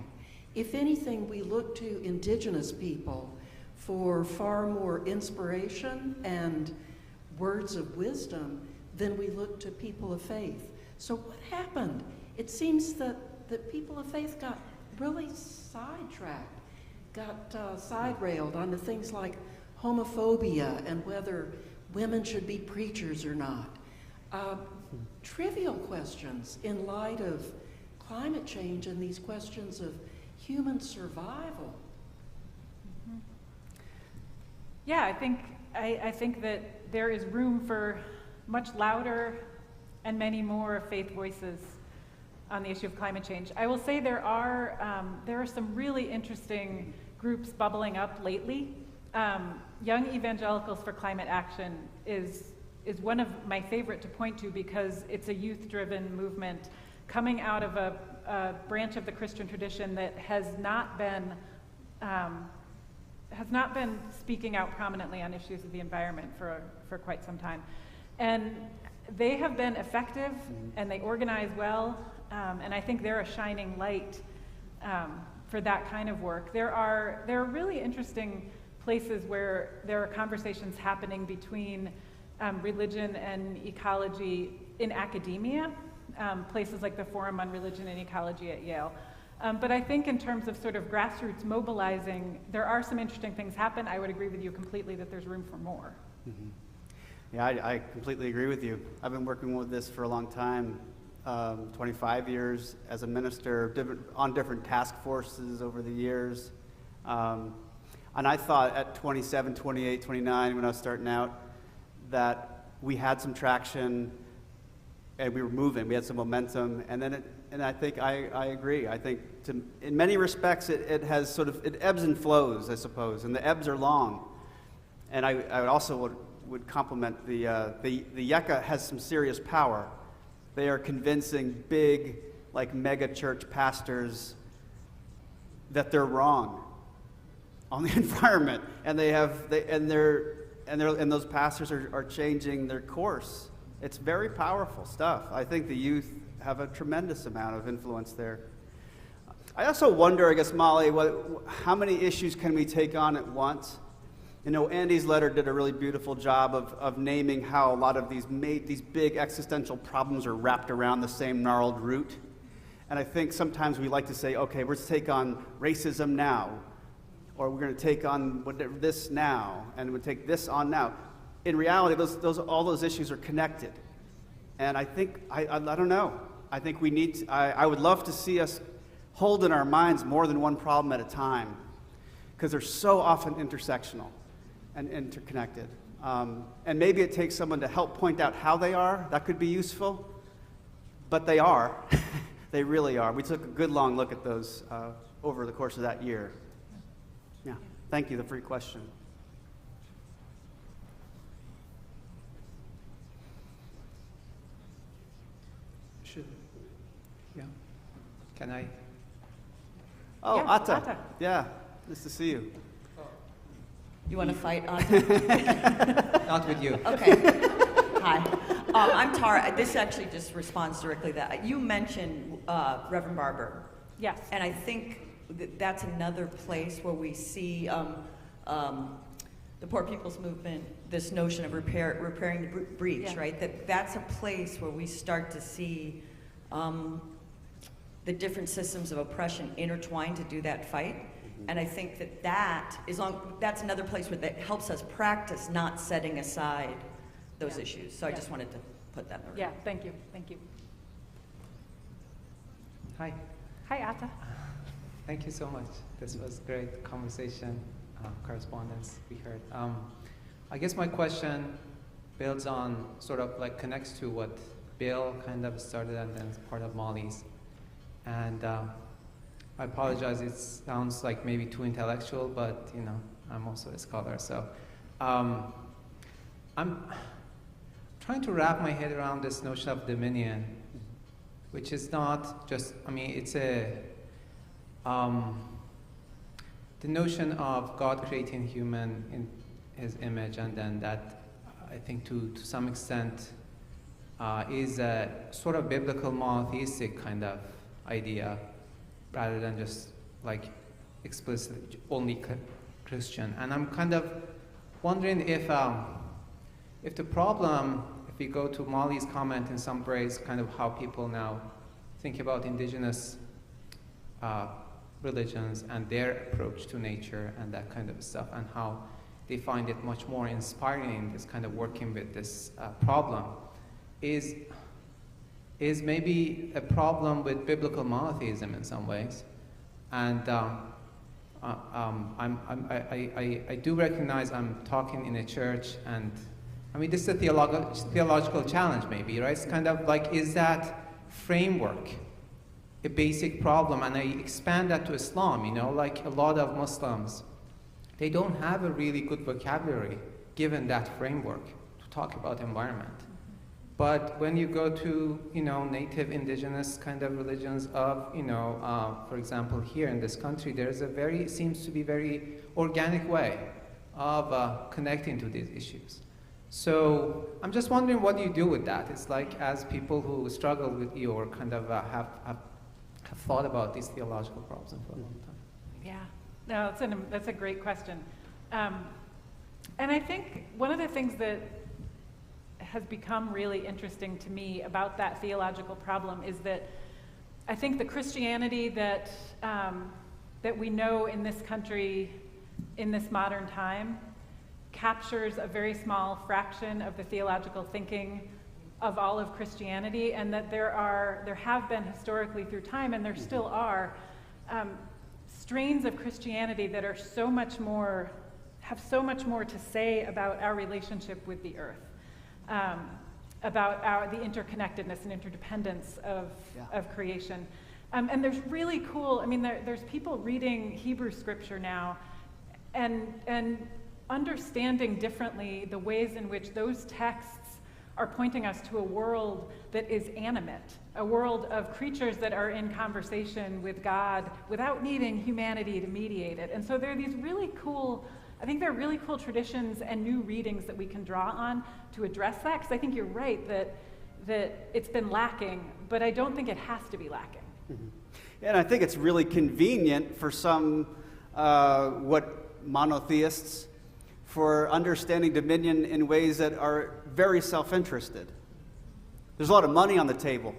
If anything, we look to indigenous people for far more inspiration and words of wisdom than we look to people of faith. So what happened? It seems that people of faith got really sidetracked, got side-railed onto things like homophobia and whether women should be preachers or not. Trivial questions in light of climate change and these questions of human survival. Mm-hmm. Yeah, I think that there is room for much louder and many more faith voices on the issue of climate change. I will say there are some really interesting groups bubbling up lately. Young Evangelicals for Climate Action is one of my favorite to point to because it's a youth-driven movement coming out of a branch of the Christian tradition that has not been speaking out prominently on issues of the environment for quite some time. And they have been effective and they organize well, and I think they're a shining light for that kind of work. There are really interesting places where there are conversations happening between religion and ecology in academia, places like the Forum on Religion and Ecology at Yale. But I think in terms of sort of grassroots mobilizing, there are some interesting things happen. I would agree with you completely that there's room for more. Mm-hmm. Yeah, I completely agree with you. I've been working with this for a long time, 25 years as a minister, on different task forces over the years. And I thought at 27, 28, 29, when I was starting out, that we had some traction and we were moving, we had some momentum, and I think I agree. I think in many respects it has sort of, it ebbs and flows, I suppose, and the ebbs are long. And I also would compliment the YECA has some serious power. They are convincing big, like mega church pastors that they're wrong on the environment, and those pastors are changing their course. It's very powerful stuff. I think the youth have a tremendous amount of influence there. I also wonder, I guess, Molly, how many issues can we take on at once? You know, Andy's letter did a really beautiful job of naming how a lot of these big existential problems are wrapped around the same gnarled root. And I think sometimes we like to say, okay, let's take on racism now, or we're going to take on this now, and we'll take this on now. In reality, all those issues are connected. And I think, I don't know, I think we need to, I would love to see us hold in our minds more than one problem at a time, because they're so often intersectional and interconnected. And maybe it takes someone to help point out how they are. That could be useful, but they are. They really are. We took a good long look at those over the course of that year. Yeah, thank you for your question. Yeah. Can I? Oh, Yeah, Atta. Atta. Yeah, nice to see you. You want to fight, Atta? Not with you. Okay. Hi. I'm Tara. This actually just responds directly to that. You mentioned Reverend Barber. Yes. And I think that's another place where we see the Poor People's Movement, this notion of repairing the breach, Yeah. right? That's a place where we start to see the different systems of oppression intertwined to do that fight. And I think that's another place where that helps us practice not setting aside those issues. So I just wanted to put that in the room. Yeah, thank you, thank you. Hi. Hi, Atta. Thank you so much. This was great conversation, correspondence we heard. I guess my question builds on, sort of like connects to what Bill kind of started and then it's part of Molly's. And I apologize, it sounds like maybe too intellectual, but you know, I'm also a scholar. So I'm trying to wrap my head around this notion of dominion, which is not just, I mean, it's the notion of God creating human in his image, and then that, I think to some extent, is a sort of biblical monotheistic kind of idea, rather than just like explicit only Christian. And I'm kind of wondering if the problem, if we go to Molly's comment in some ways, kind of how people now think about indigenous religions and their approach to nature and that kind of stuff, and how they find it much more inspiring, this kind of working with this problem, is maybe a problem with biblical monotheism in some ways. And I do recognize I'm talking in a church, and I mean, this is a theological challenge maybe, right? It's kind of like, is that framework a basic problem? And I expand that to Islam, you know, like a lot of Muslims, they don't have a really good vocabulary given that framework to talk about environment. But when you go to, you know, native indigenous kind of religions of, you know, for example, here in this country, there's seems to be very organic way of connecting to these issues. So I'm just wondering what you do with that. It's like, as people who struggle with you or kind of have thought about these theological problems for a long time. Yeah, no, that's a great question. And I think one of the things that has become really interesting to me about that theological problem is that I think the Christianity that we know in this country in this modern time captures a very small fraction of the theological thinking of all of Christianity, and that there have been historically through time, and there still are, strains of Christianity that are have so much more to say about our relationship with the earth, about the interconnectedness and interdependence of creation. And there's really cool, I mean, there's people reading Hebrew scripture now and understanding differently the ways in which those texts are pointing us to a world that is animate, a world of creatures that are in conversation with God without needing humanity to mediate it. And so there are these really cool, I think there are really cool traditions and new readings that we can draw on to address that, because I think you're right that it's been lacking, but I don't think it has to be lacking. Mm-hmm. And I think it's really convenient for some monotheists for understanding dominion in ways that are very self-interested. There's a lot of money on the table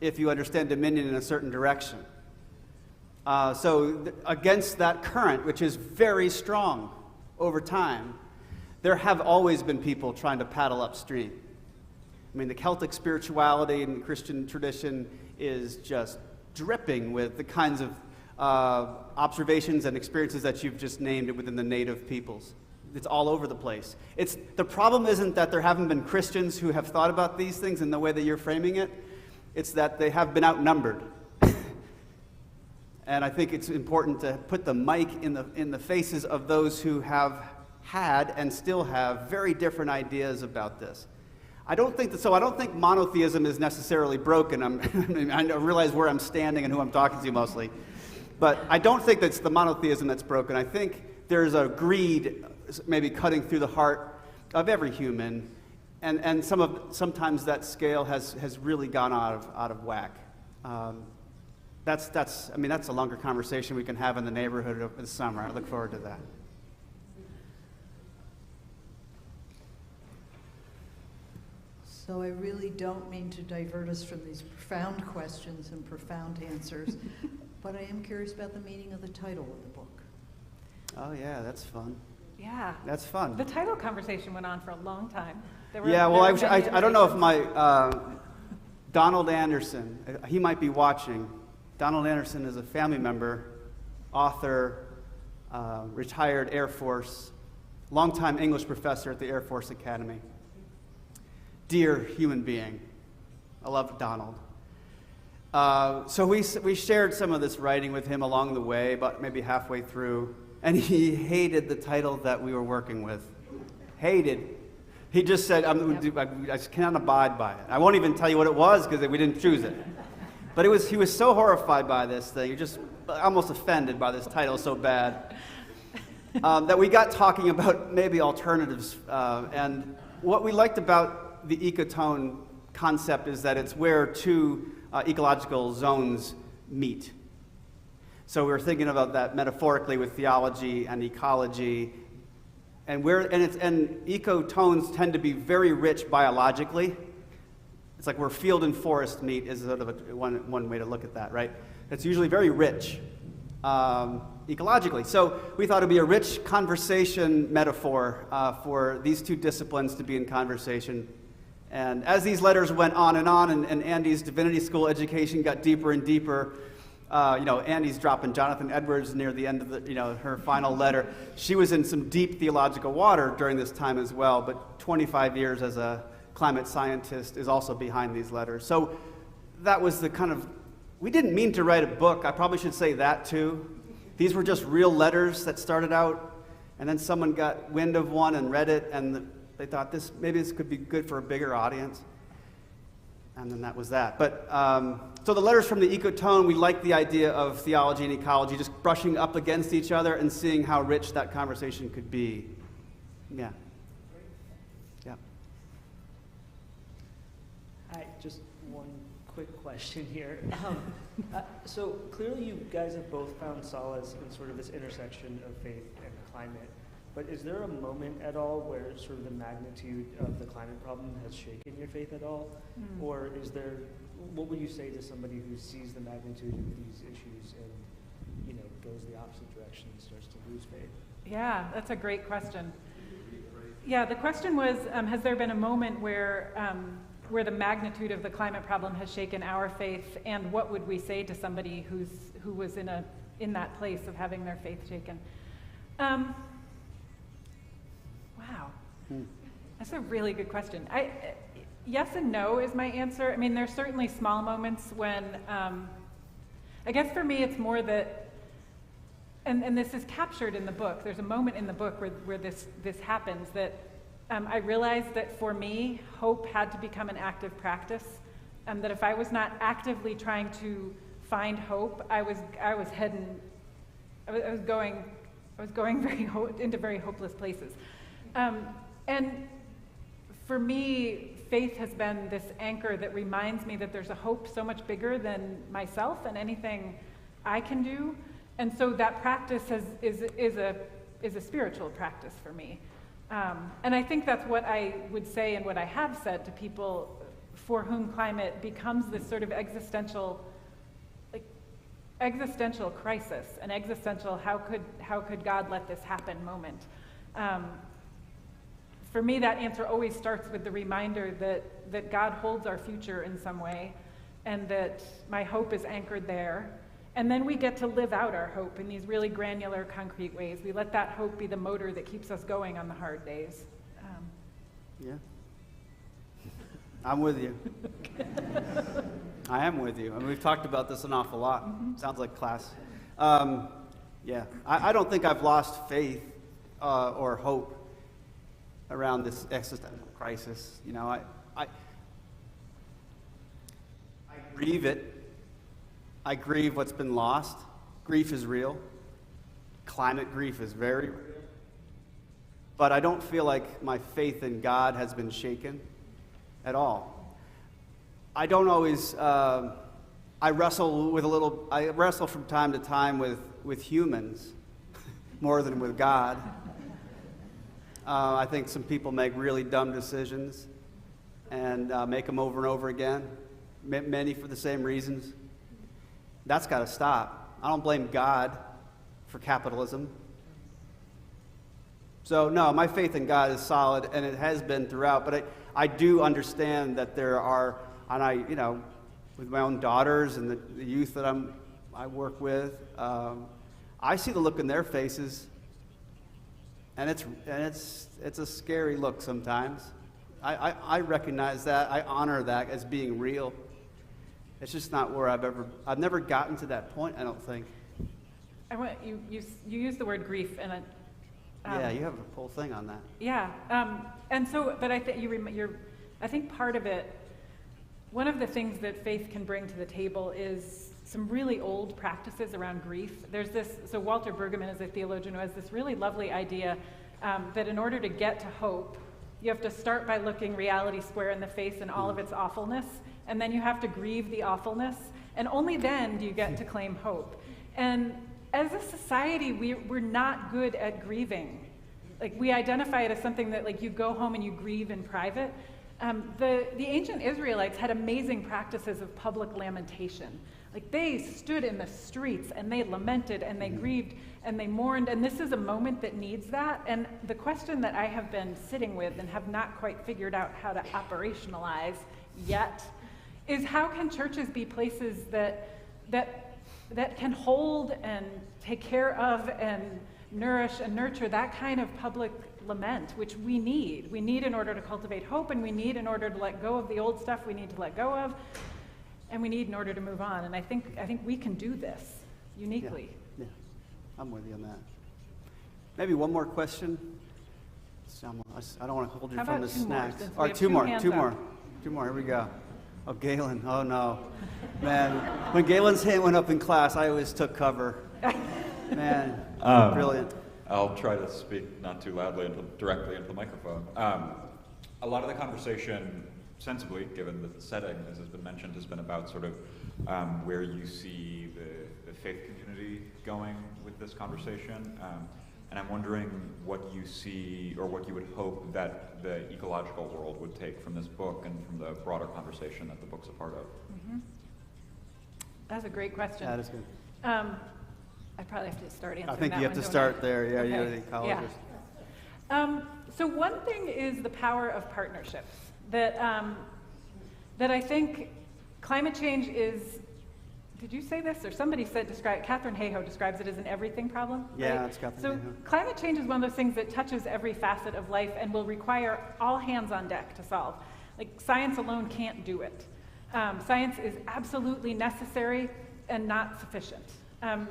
if you understand dominion in a certain direction. So against that current, which is very strong over time, there have always been people trying to paddle upstream. I mean, the Celtic spirituality and Christian tradition is just dripping with the kinds of observations and experiences that you've just named within the native peoples. It's all over the place. The problem isn't that there haven't been Christians who have thought about these things in the way that you're framing it. It's that they have been outnumbered. And I think it's important to put the mic in the faces of those who have had and still have very different ideas about this. I don't think monotheism is necessarily broken. I realize where I'm standing and who I'm talking to mostly. But I don't think that's the monotheism that's broken. I think there's a greed maybe cutting through the heart of every human, and sometimes that scale has really gone out of whack. That's a longer conversation we can have in the neighborhood over the summer. I look forward to that. So I really don't mean to divert us from these profound questions and profound answers, but I am curious about the meaning of the title of the book. Oh yeah, that's fun. Yeah. That's fun. The title conversation went on for a long time. I don't know if my Donald Anderson, he might be watching. Donald Anderson is a family member, author, retired Air Force, longtime English professor at the Air Force Academy. Dear human being. I love Donald. So we shared some of this writing with him along the way, but maybe halfway through, and he hated the title that we were working with. Hated. He just said, I just cannot abide by it. I won't even tell you what it was because we didn't choose it. But he was so horrified by this thing, just almost offended by this title so bad, that we got talking about maybe alternatives. And what we liked about the ecotone concept is that it's where two ecological zones meet. So we were thinking about that metaphorically with theology and ecology, and ecotones tend to be very rich biologically. It's like where field and forest meet is sort of one way to look at that, right? It's usually very rich ecologically. So we thought it would be a rich conversation metaphor for these two disciplines to be in conversation. And as these letters went on, and Andy's divinity school education got deeper and deeper, Andy's dropping Jonathan Edwards near the end of her final letter. She was in some deep theological water during this time as well, but 25 years as a climate scientist is also behind these letters. So that was we didn't mean to write a book. I probably should say that too. These were just real letters that started out, and then someone got wind of one and read it, and they thought maybe this could be good for a bigger audience. And then that was that. But so the letters from the ecotone, we like the idea of theology and ecology just brushing up against each other and seeing how rich that conversation could be. Yeah. Yeah. Hi, just one quick question here. So clearly you guys have both found solace in sort of this intersection of faith and climate. But is there a moment at all where sort of the magnitude of the climate problem has shaken your faith at all? Or what would you say to somebody who sees the magnitude of these issues and, goes the opposite direction and starts to lose faith? Yeah, that's a great question. Yeah, the question was, has there been a moment where the magnitude of the climate problem has shaken our faith, and what would we say to somebody who was in that place of having their faith shaken? Wow, that's a really good question. Yes and no is my answer. I mean, there's certainly small moments when, I guess for me it's more that, and this is captured in the book, there's a moment in the book where this happens, that I realized that for me, hope had to become an active practice, that if I was not actively trying to find hope, I was going into very hopeless places. And for me, faith has been this anchor that reminds me that there's a hope so much bigger than myself and anything I can do. And so that practice is a spiritual practice for me. And I think that's what I would say and what I have said to people for whom climate becomes this sort of existential crisis, an existential how could God let this happen moment. for me, that answer always starts with the reminder that God holds our future in some way, and that my hope is anchored there. And then we get to live out our hope in these really granular, concrete ways. We let that hope be the motor that keeps us going on the hard days. Yeah. I'm with you. I am with you. I mean, we've talked about this an awful lot. Sounds like class. Yeah. I don't think I've lost faith or hope around this existential crisis. You know, I grieve it. I grieve what's been lost. Grief is real. Climate grief is very real. But I don't feel like my faith in God has been shaken at all. I don't always, I wrestle from time to time with humans more than with God. I think some people make really dumb decisions and make them over and over again, many for the same reasons. That's got to stop. I don't blame God for capitalism. So no, my faith in God is solid, and it has been throughout. But I do understand that there are, and with my own daughters and the youth that I work with, I see the look in their faces, and it's a scary look sometimes. I recognize that. I honor that as being real. It's just not where I've never gotten to that point, I don't think. You use the word grief, and yeah, you have a whole thing on that. Yeah, and so, but I think I think part of it, one of the things that faith can bring to the table is some really old practices around grief. There's so Walter Brueggemann is a theologian who has this really lovely idea that in order to get to hope, you have to start by looking reality square in the face and all of its awfulness, and then you have to grieve the awfulness, and only then do you get to claim hope. And as a society, we're not good at grieving. Like, we identify it as something that, like, you go home and you grieve in private. The ancient Israelites had amazing practices of public lamentation. Like, they stood in the streets and they lamented and they grieved and they mourned, and this is a moment that needs that. And the question that I have been sitting with and have not quite figured out how to operationalize yet is, how can churches be places that can hold and take care of and nourish and nurture that kind of public lament, which we need. We need in order to cultivate hope, and we need in order to let go of the old stuff we need to let go of, and we need in order to move on. And I think we can do this uniquely. Yeah, I'm with you on that. Maybe one more question. I don't want to hold you How from the about two more, snacks. since we All right, have two two more. hands Here we go. Oh, Galen. Oh, no. Man, when Galen's hand went up in class, I always took cover. Man, brilliant. I'll try to speak not too loudly directly into the microphone. A lot of the conversation, sensibly, given the setting, as has been mentioned, has been about sort of where you see the faith community going with this conversation. And I'm wondering what you see, or what you would hope that the ecological world would take from this book and from the broader conversation that the book's a part of. Mm-hmm. That's a great question. That is good. I probably have to start answering that. I think you have one, to don't start I? there. Yeah, Okay. you're the ecologist. Yeah. So one thing is the power of partnerships. That I think climate change is. Did you say this, or somebody Catherine Hayhoe describes it as an everything problem? Yeah, right? it's Catherine So Hayhoe. climate change is one of those things that touches every facet of life and will require all hands on deck to solve. Like, science alone can't do it. Science is absolutely necessary and not sufficient.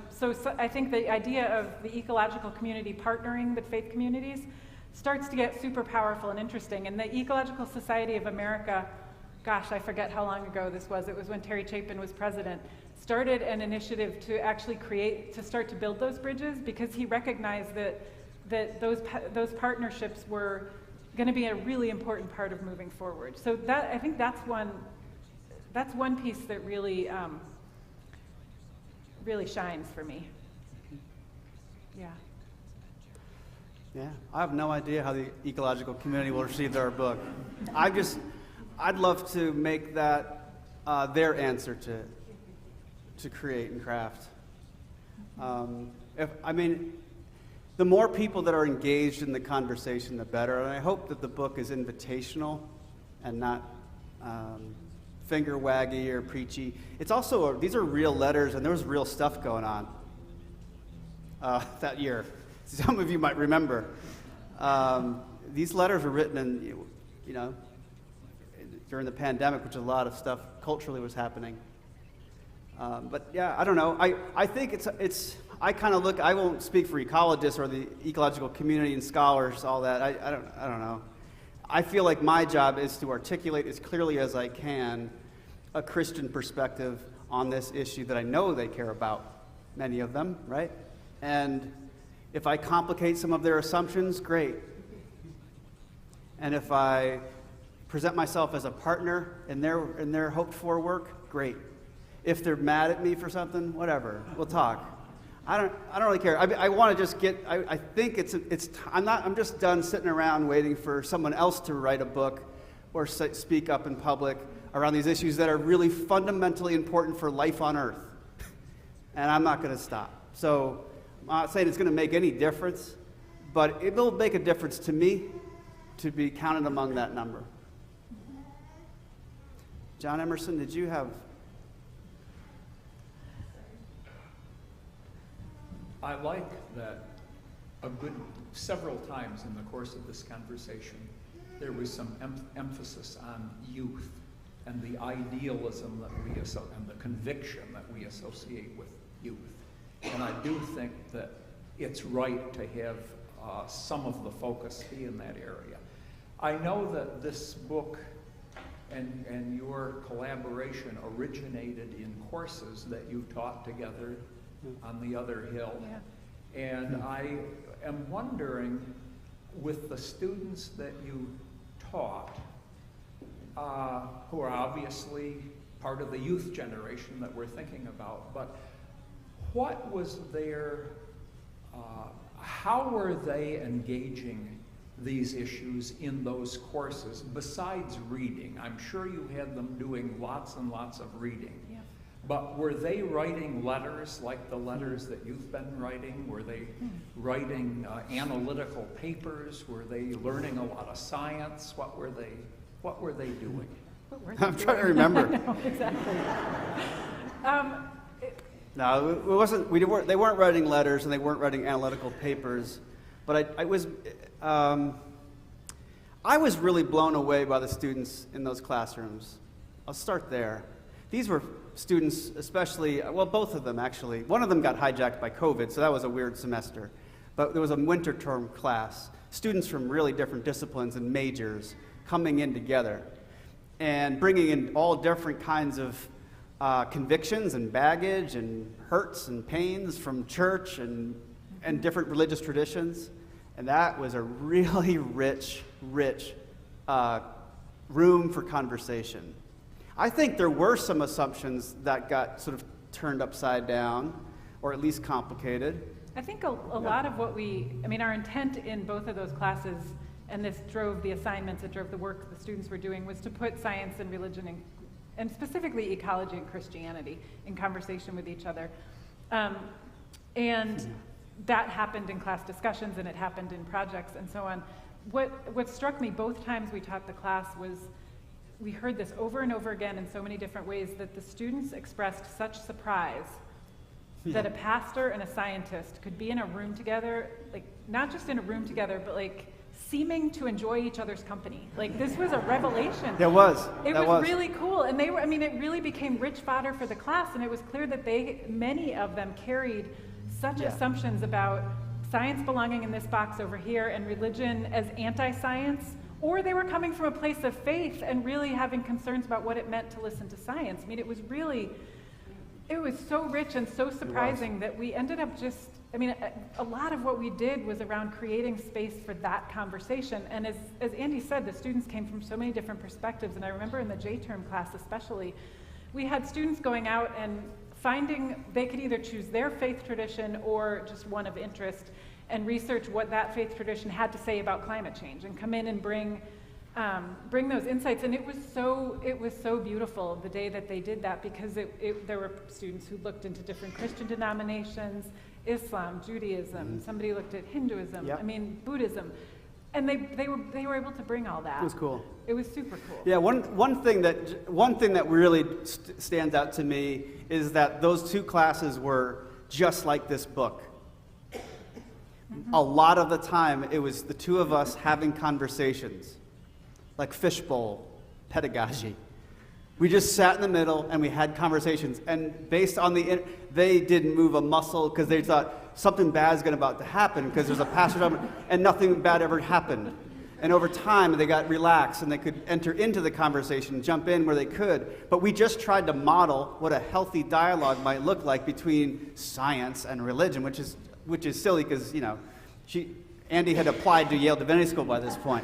So I think the idea of the ecological community partnering with faith communities starts to get super powerful and interesting. And the Ecological Society of America, gosh, I forget how long ago this was. It was when Terry Chapin was president. Started an initiative to actually start to build those bridges, because he recognized that those partnerships were going to be a really important part of moving forward. So I think that's one piece that really really shines for me. Yeah. Yeah, I have no idea how the ecological community will receive our book. I'd love to make that their answer to create and craft. the more people that are engaged in the conversation, the better. And I hope that the book is invitational and not finger waggy or preachy. It's also, these are real letters, and there was real stuff going on that year. Some of you might remember. These letters were written in, during the pandemic, which a lot of stuff culturally was happening. But yeah, I don't know. I think I kind of look, I won't speak for ecologists or the ecological community and scholars, all that. I don't know. I feel like my job is to articulate as clearly as I can a Christian perspective on this issue that I know they care about, many of them, right? And if I complicate some of their assumptions, great. And if I present myself as a partner in their hoped-for work, great. If they're mad at me for something, whatever, we'll talk. I don't really care. I want to just get. I think I'm just done sitting around waiting for someone else to write a book or speak up in public around these issues that are really fundamentally important for life on Earth. And I'm not going to stop. So I'm not saying it's going to make any difference, but it will make a difference to me to be counted among that number. John Emerson, did you have? I like that several times in the course of this conversation, there was some emphasis on youth and the idealism that and the conviction that we associate with youth. And I do think that it's right to have some of the focus be in that area. I know that this book and your collaboration originated in courses that you taught together on the other hill. Yeah. And I am wondering, with the students that you taught, who are obviously part of the youth generation that we're thinking about, but what was how were they engaging these issues in those courses besides reading? I'm sure you had them doing lots and lots of reading. Yeah. But were they writing letters like the letters that you've been writing? Were they writing analytical papers? Were they learning a lot of science? What were they doing? I'm trying to remember. No, exactly. No, it wasn't. They weren't writing letters and they weren't writing analytical papers. But I was really blown away by the students in those classrooms. I'll start there. These were students, especially, well, both of them actually. One of them got hijacked by COVID, so that was a weird semester. But there was a winter term class, students from really different disciplines and majors coming in together and bringing in all different kinds of convictions and baggage and hurts and pains from church and different religious traditions. And that was a really rich room for conversation. I think there were some assumptions that got sort of turned upside down, or at least complicated. I think a lot of what our intent in both of those classes, and this drove the assignments, it drove the work the students were doing, was to put science and religion, and specifically ecology and Christianity, in conversation with each other. And that happened in class discussions, and it happened in projects and so on. What struck me both times we taught the class was we heard this over and over again in so many different ways, that the students expressed such surprise that a pastor and a scientist could be in a room together, like not just in a room together, but like seeming to enjoy each other's company. Like this was a revelation. It was. It was really cool. And they were, it really became rich fodder for the class, and it was clear that many of them carried such assumptions about science belonging in this box over here and religion as anti-science, or they were coming from a place of faith and really having concerns about what it meant to listen to science. It was so rich and so surprising that we ended up a lot of what we did was around creating space for that conversation. And as Andy said, the students came from so many different perspectives. And I remember in the J-term class especially, we had students going out and finding they could either choose their faith tradition or just one of interest and research what that faith tradition had to say about climate change and come in and bring those insights. And it was so beautiful the day that they did that, because there were students who looked into different Christian denominations Islam, Judaism, somebody looked at Hinduism, Yep. I mean, Buddhism. And they were able to bring all that. It was cool. It was super cool. Yeah, one thing that really stands out to me is that those two classes were just like this book. A lot of the time, it was the two of us having conversations, like fishbowl pedagogy. We just sat in the middle and we had conversations. And based on they didn't move a muscle because they thought something bad is about to happen because there's a pastor, and nothing bad ever happened. And over time, they got relaxed and they could enter into the conversation, jump in where they could. But we just tried to model what a healthy dialogue might look like between science and religion, which is silly because, Andy had applied to Yale Divinity School by this point.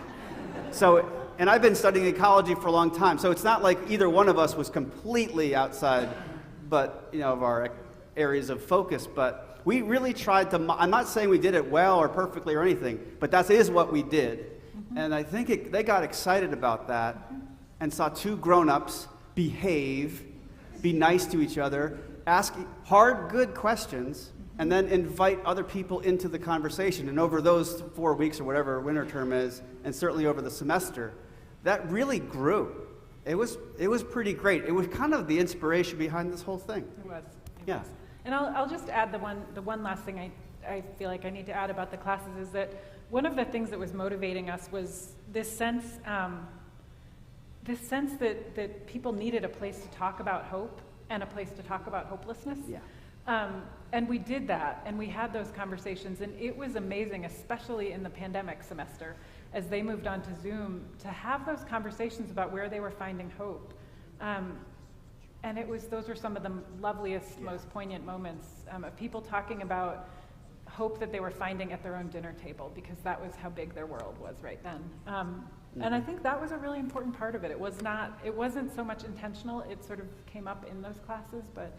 So, and I've been studying ecology for a long time, so it's not like either one of us was completely outside, of our areas of focus. But we really tried to. I'm not saying we did it well or perfectly or anything, but that is what we did. And I think they got excited about that and saw two grown-ups behave, be nice to each other, ask hard, good questions, and then invite other people into the conversation. And over those 4 weeks or whatever winter term is, and certainly over the semester, that really grew. It was pretty great. It was kind of the inspiration behind this whole thing. It was. Yeah. Was. And I'll just add the one last thing I feel like I need to add about the classes is that one of the things that was motivating us was this sense that people needed a place to talk about hope and a place to talk about hopelessness. Yeah. And we did that, and we had those conversations, and it was amazing, especially in the pandemic semester, as they moved on to Zoom, to have those conversations about where they were finding hope. And those were some of the loveliest, most poignant moments of people talking about hope that they were finding at their own dinner table, because that was how big their world was right then. And I think that was a really important part of it. It wasn't so much intentional, it sort of came up in those classes, but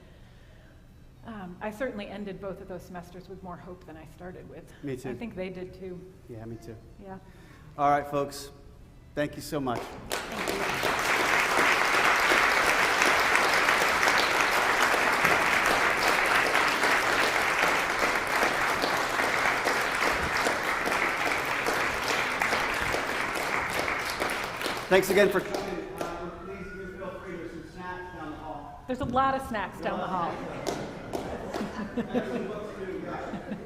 I certainly ended both of those semesters with more hope than I started with. Me too. I think they did too. Yeah, me too. Yeah. All right, folks. Thank you so much. Thank you. Thanks again for coming. Please do feel free. There's some snacks down the hall. There's a lot of snacks down the hall. There's some books too, guys.